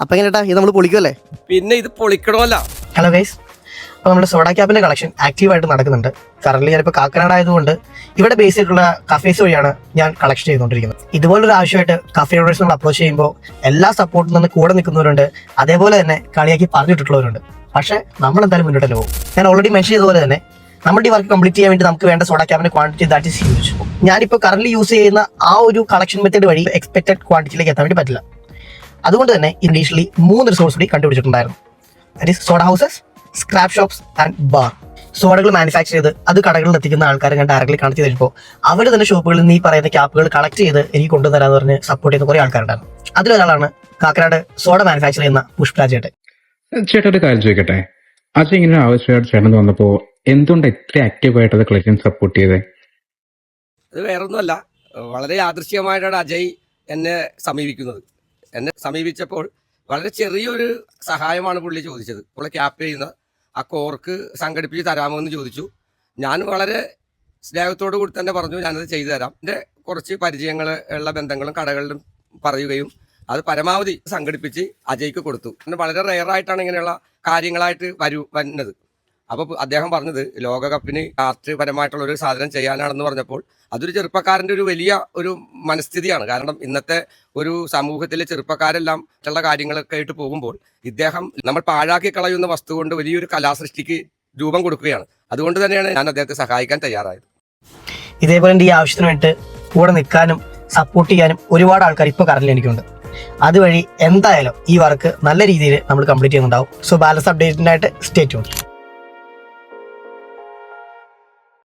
അപ്പൊ എങ്ങനെട്ടാ ഇത് നമ്മൾ പൊളിക്കുമല്ലേ? പിന്നെ ഇത് പൊളിക്കണമല്ല. ഹലോ ഗൈസ്, അപ്പോൾ നമ്മുടെ സോഡ ക്യാപ്പിന്റെ കളക്ഷൻ ആക്റ്റീവായിട്ട് നടക്കുന്നുണ്ട്. കറന്റ് ഞാനിപ്പോൾ കാക്കനാട് ആയതുകൊണ്ട് ഇവിടെ ബേസ് ചെയ്തിട്ടുള്ള കഫേസ് വഴിയാണ് ഞാൻ കളക്ഷൻ ചെയ്തുകൊണ്ടിരിക്കുന്നത്. ഇതുപോലൊരു ആവശ്യമായിട്ട് കഫേ ഓണേഴ്സ് നമ്മൾ അപ്രോച്ച് ചെയ്യുമ്പോൾ എല്ലാ സപ്പോർട്ടിൽ നിന്ന് കൂടെ നിൽക്കുന്നവരുണ്ട്, അതേപോലെ തന്നെ കളിയാക്കി പറഞ്ഞിട്ടുള്ളവരുണ്ട്. പക്ഷേ നമ്മൾ എന്തായാലും മുന്നോട്ടല്ലേ പോകും. ഞാൻ ഓൾറെഡി മെൻഷൻ ചെയ്തതുപോലെ തന്നെ നമ്മുടെ ഈ വർക്ക് കംപ്ലീറ്റ് ചെയ്യാൻ വേണ്ടി നമുക്ക് വേണ്ട സോഡ ക്യാപ്പിന്റെ ക്വാണ്ടിറ്റി ദാറ്റ് ഈസ് ഹ്യൂജ്. ഞാനിപ്പോൾ കറന്റ് യൂസ് ചെയ്യുന്ന ആ ഒരു കളക്ഷൻ മെത്തേഡ് വഴി എക്സ്പെക്റ്റഡ് ക്വാണ്ടിറ്റിയിലേക്ക് എത്താൻ വേണ്ടി പറ്റില്ല. അതുകൊണ്ട് തന്നെ ഇംഗ്ലീഷിൽ 3 റിസോഴ്സ് കൂടി കണ്ടുപിടിച്ചിട്ടുണ്ടായിരുന്നു. That is soda houses, scrap shops and bar. സോഡകൾ മാനുഫാക്ചർ ചെയ്ത് അത് കടകളിൽ എത്തിക്കുന്ന ആൾക്കാരെ ഞാൻ ഡയറക്റ്റ്ലി കണക്ട് ചെയ്തപ്പോൾ അവർ തന്നെ ഷോപ്പുകളിൽ നിന്ന് ഈ പറയുന്ന ക്യാപ്പുകൾ കളക്ട് ചെയ്ത് എനിക്ക് കൊണ്ടുതരാന്ന് പറഞ്ഞ് സപ്പോർട്ട് ചെയ്യുന്ന കുറേ ആൾക്കാരുണ്ടായിരുന്നു. അതിലൊരാളാണ് കാക്കനാട് സോഡ മാനുഫാക്ചർ ചെയ്യുന്ന പുഷ്പരാജ് ചേട്ടൻ. ചേട്ടാ ഒരു കാര്യം ചോദിക്കട്ടെ, അത് ഇങ്ങനെ ആവശ്യമായിട്ട് ചേട്ടൻ വന്നപ്പോൾ എന്തുകൊണ്ട് ഇത്ര ആക്റ്റീവായിട്ട് അത് കളക്ഷൻ സപ്പോർട്ട് ചെയ്തേ? അത് വേറൊന്നുമല്ല, വളരെ യാദൃശ്ചികമായിട്ടാണ് അജയ് എന്നെ സമീപിക്കുന്നത്. എന്നെ സമീപിച്ചപ്പോൾ വളരെ ചെറിയൊരു സഹായമാണ് പുള്ളി ചോദിച്ചത്. പുള്ളി ക്യാപ്പ് ചെയ്യുന്ന ആ കോർക്ക് സംഘടിപ്പിച്ച് തരാമോ എന്ന് ചോദിച്ചു. ഞാൻ വളരെ സ്നേഹത്തോടു കൂടി തന്നെ പറഞ്ഞു ഞാനത് ചെയ്തു തരാം. എൻ്റെ കുറച്ച് പരിചയങ്ങൾ ഉള്ള ബന്ധങ്ങളും കടകളിലും പറയുകയും അത് പരമാവധി സംഘടിപ്പിച്ച് അജയ്ക്ക് കൊടുത്തു. പിന്നെ വളരെ റെയറായിട്ടാണ് ഇങ്ങനെയുള്ള കാര്യങ്ങളായിട്ട് വരുന്നത്. അപ്പോൾ അദ്ദേഹം പറഞ്ഞത് ലോകകപ്പിന് ആർട്ട്പരമായിട്ടുള്ള ഒരു സാധനം ചെയ്യാനാണെന്ന് പറഞ്ഞപ്പോൾ അതൊരു ചെറുപ്പക്കാരൻ്റെ ഒരു വലിയ ഒരു മനസ്ഥിതിയാണ്. കാരണം ഇന്നത്തെ ഒരു സമൂഹത്തിലെ ചെറുപ്പക്കാരെല്ലാം മറ്റുള്ള കാര്യങ്ങളൊക്കെ ആയിട്ട് പോകുമ്പോൾ ഇദ്ദേഹം നമ്മൾ പാഴാക്കി കളയുന്ന വസ്തു കൊണ്ട് വലിയൊരു കലാസൃഷ്ടിക്ക് രൂപം കൊടുക്കുകയാണ്. അതുകൊണ്ട് തന്നെയാണ് ഞാൻ അദ്ദേഹത്തെ സഹായിക്കാൻ തയ്യാറായത്. ഇതേപോലെ ഈ ആവശ്യത്തിന് വേണ്ടിയിട്ട് കൂടെ നിൽക്കാനും സപ്പോർട്ട് ചെയ്യാനും ഒരുപാട് ആൾക്കാർ ഇപ്പോൾ കറന്റ് എനിക്കുണ്ട്. അതുവഴി എന്തായാലും ഈ വർക്ക് നല്ല രീതിയിൽ നമ്മൾ കംപ്ലീറ്റ് ചെയ്യുന്നുണ്ടാവും. സോ ബാലൻസ് അപ്ഡേറ്റിനായിട്ട് സ്റ്റേ ട്യൂൺ.